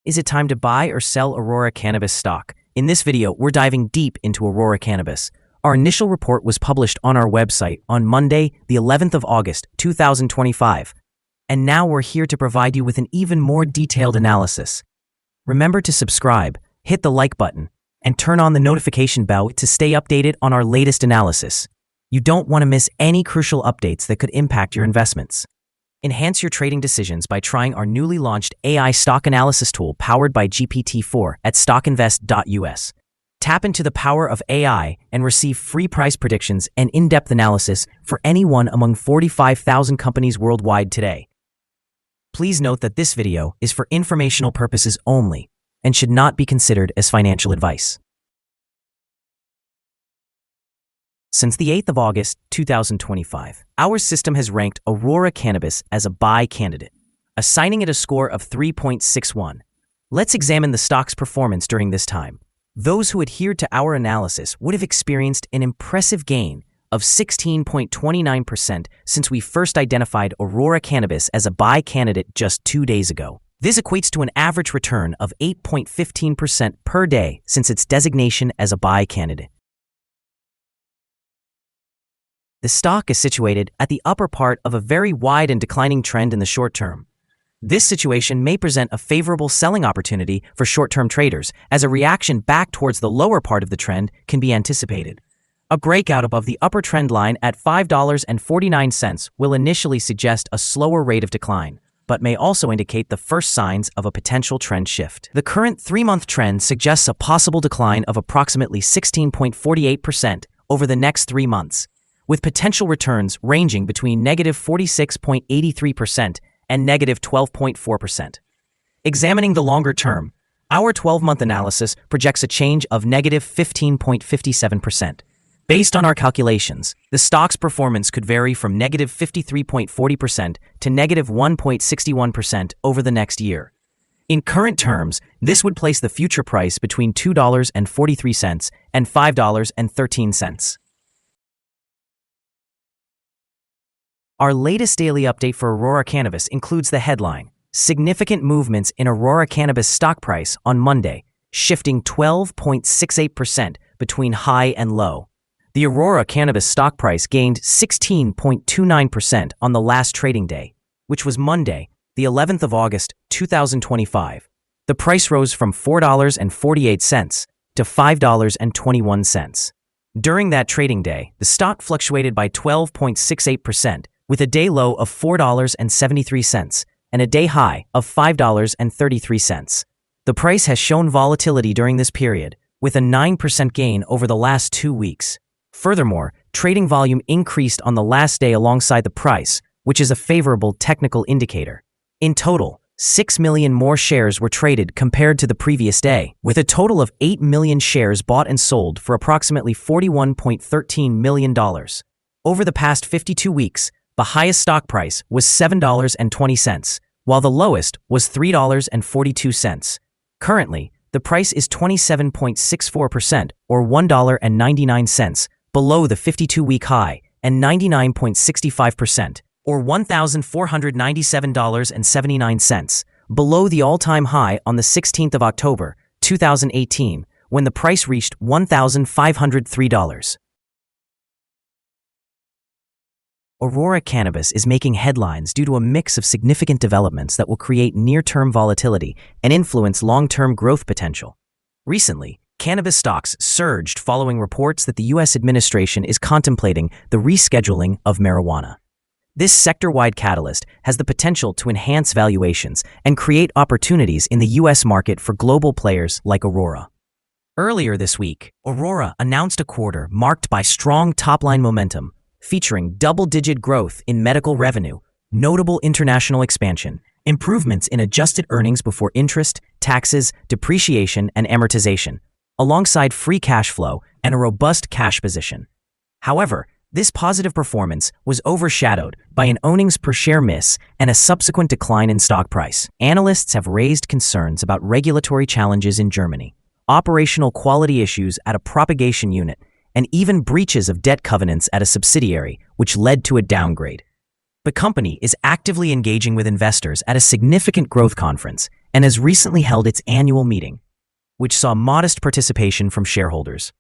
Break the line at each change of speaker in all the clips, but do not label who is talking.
Is it time to buy or sell Aurora Cannabis stock? In this video, we're diving deep into Aurora Cannabis. Our initial report was published on our website on Monday, the 11th of August, 2025. And now we're here to provide you with an even more detailed analysis. Remember to subscribe, hit the like button, and turn on the notification bell to stay updated on our latest analysis. You don't want to miss any crucial updates that could impact your investments. Enhance your trading decisions by trying our newly launched AI stock analysis tool powered by GPT-4 at StockInvest.us. Tap into the power of AI and receive free price predictions and in-depth analysis for anyone among 45,000 companies worldwide today. Please note that this video is for informational purposes only and should not be considered as financial advice. Since the 8th of August, 2025, our system has ranked Aurora Cannabis as a buy candidate, assigning it a score of 3.61. Let's examine the stock's performance during this time. Those who adhered to our analysis would have experienced an impressive gain of 16.29% since we first identified Aurora Cannabis as a buy candidate just 2 days ago. This equates to an average return of 8.15% per day since its designation as a buy candidate. The stock is situated at the upper part of a very wide and declining trend in the short term. This situation may present a favorable selling opportunity for short-term traders, as a reaction back towards the lower part of the trend can be anticipated. A breakout above the upper trend line at $5.49 will initially suggest a slower rate of decline, but may also indicate the first signs of a potential trend shift. The current 3-month trend suggests a possible decline of approximately 16.48% over the next 3 months, with potential returns ranging between negative 46.83% and negative 12.4%. Examining the longer term, our 12-month analysis projects a change of negative 15.57%. Based on our calculations, the stock's performance could vary from negative 53.40% to negative 1.61% over the next year. In current terms, this would place the future price between $2.43 and $5.13. Our latest daily update for Aurora Cannabis includes the headline, Significant Movements in Aurora Cannabis Stock Price on Monday, shifting 12.68% between high and low. The Aurora Cannabis stock price gained 16.29% on the last trading day, which was Monday, the 11th of August, 2025. The price rose from $4.48 to $5.21. During that trading day, the stock fluctuated by 12.68%, with a day low of $4.73 and a day high of $5.33. The price has shown volatility during this period, with a 9% gain over the last 2 weeks. Furthermore, trading volume increased on the last day alongside the price, which is a favorable technical indicator. In total, 6 million more shares were traded compared to the previous day, with a total of 8 million shares bought and sold for approximately $41.13 million. Over the past 52 weeks, the highest stock price was $7.20, while the lowest was $3.42. Currently, the price is 27.64% or $1.99 below the 52-week high and 99.65% or $1,497.79 below the all-time high on the 16th of October, 2018, when the price reached $1,503. Aurora Cannabis is making headlines due to a mix of significant developments that will create near-term volatility and influence long-term growth potential. Recently, cannabis stocks surged following reports that the U.S. administration is contemplating the rescheduling of marijuana. This sector-wide catalyst has the potential to enhance valuations and create opportunities in the U.S. market for global players like Aurora. Earlier this week, Aurora announced a quarter marked by strong top-line momentum, featuring double-digit growth in medical revenue, notable international expansion, improvements in adjusted earnings before interest, taxes, depreciation, and amortization, alongside free cash flow and a robust cash position. However, this positive performance was overshadowed by an earnings per share miss and a subsequent decline in stock price. Analysts have raised concerns about regulatory challenges in Germany, operational quality issues at a propagation unit, and even breaches of debt covenants at a subsidiary, which led to a downgrade. The company is actively engaging with investors at a significant growth conference and has recently held its annual meeting, which saw modest participation from shareholders.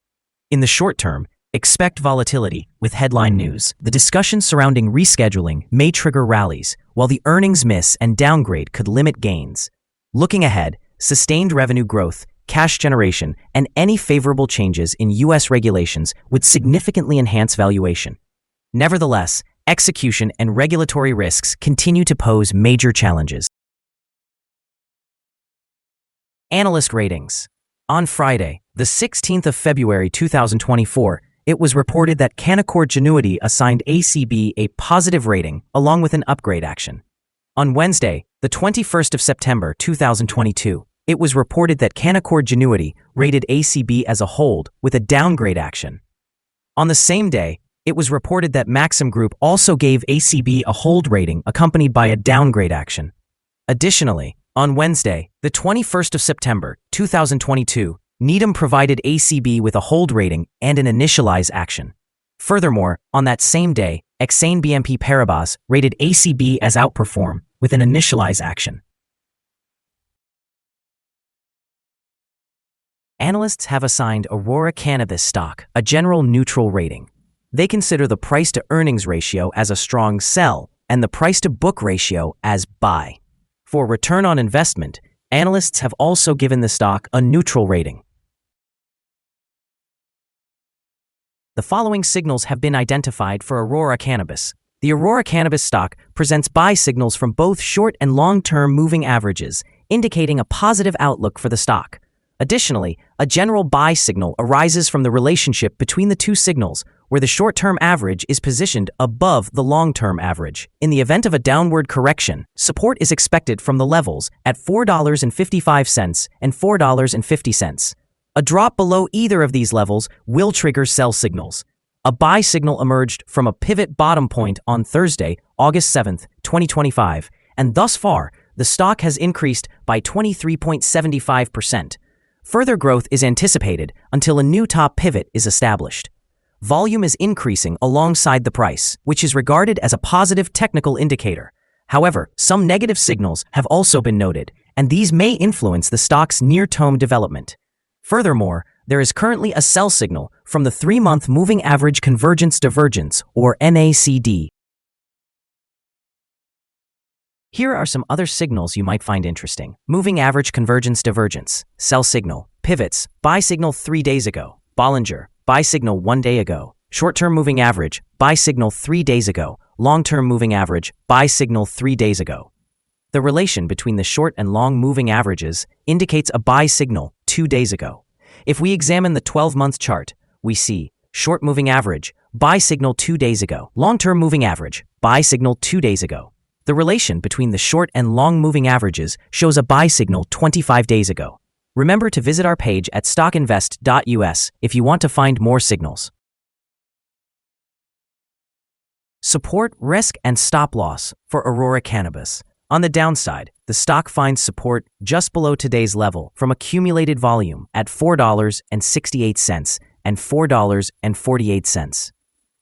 In the short term, expect volatility with headline news. The discussion surrounding rescheduling may trigger rallies, while the earnings miss and downgrade could limit gains. Looking ahead, sustained revenue growth, cash generation, and any favorable changes in U.S. regulations would significantly enhance valuation. Nevertheless, execution and regulatory risks continue to pose major challenges. Analyst ratings. On Friday, the 16th of February 2024, it was reported that Canaccord Genuity assigned ACB a positive rating along with an upgrade action. On Wednesday, the 21st of September 2022, it was reported that Canaccord Genuity rated ACB as a hold with a downgrade action. On the same day, it was reported that Maxim Group also gave ACB a hold rating accompanied by a downgrade action. Additionally, on Wednesday, the 21st of September 2022, Needham provided ACB with a hold rating and an initialize action. Furthermore, on that same day, Exane BNP Paribas rated ACB as outperform with an initialize action. Analysts have assigned Aurora Cannabis stock a general neutral rating. They consider the price-to-earnings ratio as a strong sell and the price-to-book ratio as buy. For return on investment, analysts have also given the stock a neutral rating. The following signals have been identified for Aurora Cannabis. The Aurora Cannabis stock presents buy signals from both short and long-term moving averages, indicating a positive outlook for the stock. Additionally, a general buy signal arises from the relationship between the two signals, where the short-term average is positioned above the long-term average. In the event of a downward correction, support is expected from the levels at $4.55 and $4.50. A drop below either of these levels will trigger sell signals. A buy signal emerged from a pivot bottom point on Thursday, August 7, 2025, and thus far, the stock has increased by 23.75%. Further growth is anticipated until a new top pivot is established. Volume is increasing alongside the price, which is regarded as a positive technical indicator. However, some negative signals have also been noted, and these may influence the stock's near-term development. Furthermore, there is currently a sell signal from the 3-month Moving Average Convergence Divergence, or MACD. Here are some other signals you might find interesting. Moving Average Convergence Divergence, sell signal, pivots, buy signal 3 days ago, Bollinger, buy signal 1 day ago, short-term moving average, buy signal 3 days ago, long-term moving average, buy signal 3 days ago. The relation between the short and long moving averages indicates a buy signal 2 days ago. If we examine the 12-month chart, we see short moving average, buy signal 2 days ago, long-term moving average, buy signal 2 days ago. The relation between the short and long moving averages shows a buy signal 25 days ago. Remember to visit our page at StockInvest.us if you want to find more signals. Support, risk, and stop loss for Aurora Cannabis. On the downside, the stock finds support just below today's level from accumulated volume at $4.68 and $4.48.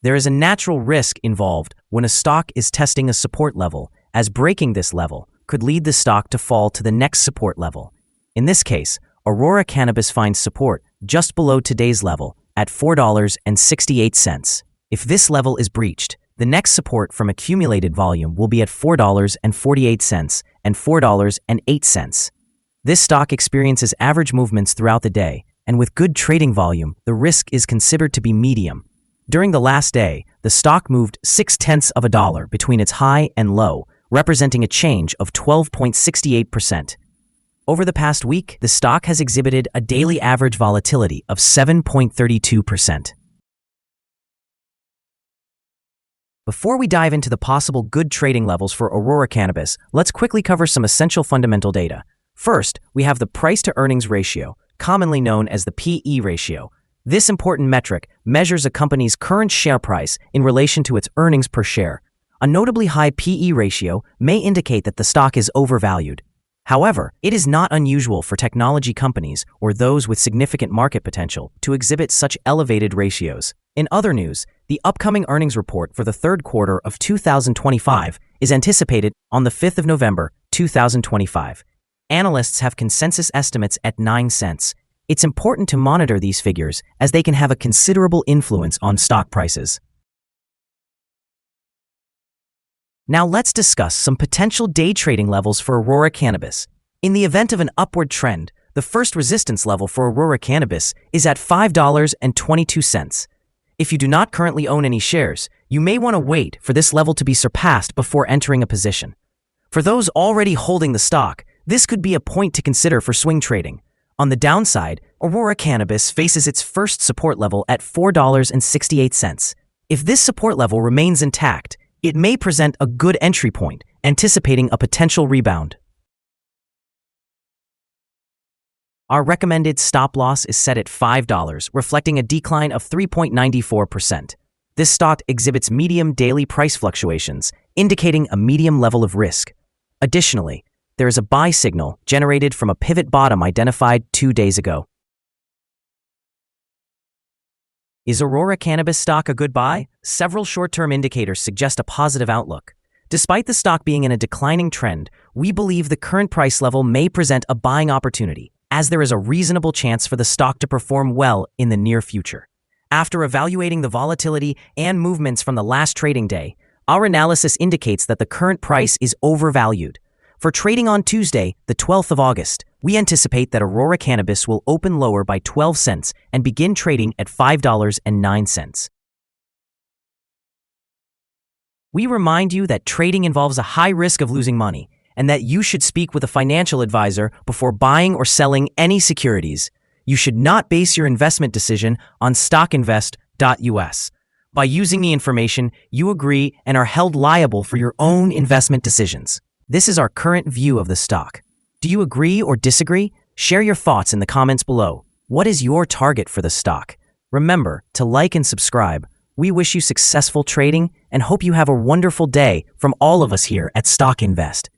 There is a natural risk involved when a stock is testing a support level, as breaking this level could lead the stock to fall to the next support level. In this case, Aurora Cannabis finds support just below today's level at $4.68. If this level is breached, the next support from accumulated volume will be at $4.48 and $4.08. This stock experiences average movements throughout the day, and with good trading volume, the risk is considered to be medium. During the last day, the stock moved 0.6 between its high and low, representing a change of 12.68%. Over the past week, the stock has exhibited a daily average volatility of 7.32%. Before we dive into the possible good trading levels for Aurora Cannabis, let's quickly cover some essential fundamental data. First, we have the price-to-earnings ratio, commonly known as the PE ratio. This important metric measures a company's current share price in relation to its earnings per share. A notably high PE ratio may indicate that the stock is overvalued. However, it is not unusual for technology companies or those with significant market potential to exhibit such elevated ratios. In other news, the upcoming earnings report for the third quarter of 2025 is anticipated on the 5th of November, 2025. Analysts have consensus estimates at 9 cents. It's important to monitor these figures as they can have a considerable influence on stock prices. Now let's discuss some potential day trading levels for Aurora Cannabis. In the event of an upward trend, the first resistance level for Aurora Cannabis is at $5.22. If you do not currently own any shares, you may want to wait for this level to be surpassed before entering a position. For those already holding the stock, this could be a point to consider for swing trading. On the downside, Aurora Cannabis faces its first support level at $4.68. If this support level remains intact, it may present a good entry point, anticipating a potential rebound. Our recommended stop loss is set at $5, reflecting a decline of 3.94%. This stock exhibits medium daily price fluctuations, indicating a medium level of risk. Additionally, there is a buy signal generated from a pivot bottom identified 2 days ago. Is Aurora Cannabis stock a good buy? Several short-term indicators suggest a positive outlook. Despite the stock being in a declining trend, we believe the current price level may present a buying opportunity, as there is a reasonable chance for the stock to perform well in the near future. After evaluating the volatility and movements from the last trading day, our analysis indicates that the current price is overvalued. For trading on Tuesday, the 12th of August, we anticipate that Aurora Cannabis will open lower by 12 cents and begin trading at $5.09. We remind you that trading involves a high risk of losing money, and that you should speak with a financial advisor before buying or selling any securities. You should not base your investment decision on StockInvest.us. By using the information, you agree and are held liable for your own investment decisions. This is our current view of the stock. Do you agree or disagree? Share your thoughts in the comments below. What is your target for the stock? Remember to like and subscribe. We wish you successful trading and hope you have a wonderful day from all of us here at Stock Invest.